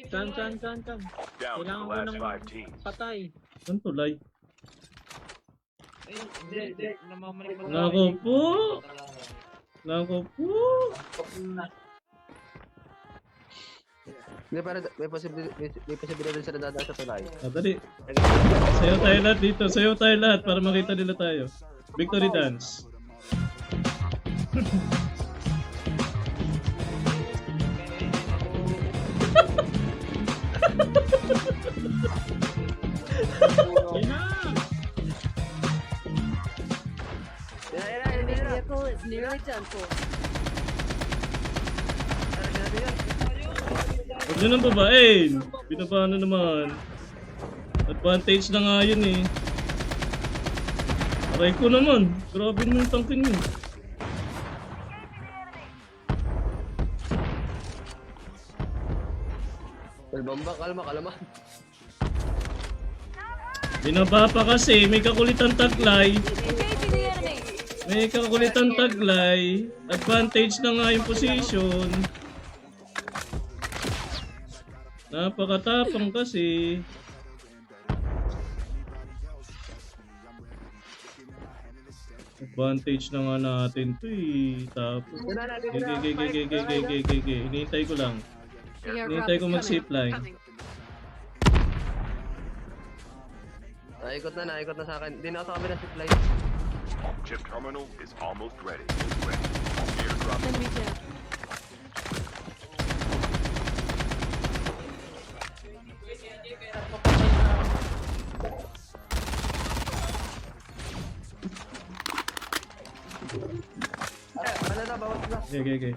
Chan. Down to Kailangan the ko last ng 5 teams. patay. Saan tulay? Hindi. Namamalik mo. Nako po! Nako po! Hindi, pero may posibilidad sila dadaan sa tulay. Dali. Sayo tayo lahat dito. Sayo tayo lahat para makita nila tayo. Victory dance. Yun na! Enemy vehicle is nearly done for. Huwag nyo nang babain. Pinapano naman. Advantage na nga yun eh. Aray ko naman. Grabe mo yung tangkin yun. Bomba, kalma. Binaba pa kasi. May kakulitan taglay. Engaging the enemy. May kakulitan taglay. Advantage na nga yung position. Napakatapang kasi. Advantage na nga natin to eh. Tapos. Gege. Hinihintay ko lang. The airdrop Hinihintay is ko coming. mag-zipline. Naikot na sa akin. Hindi na ako sa kabila supply. Chip terminal is almost ready. Airdrop. Enemy down. Ano na, bawat na. Gege.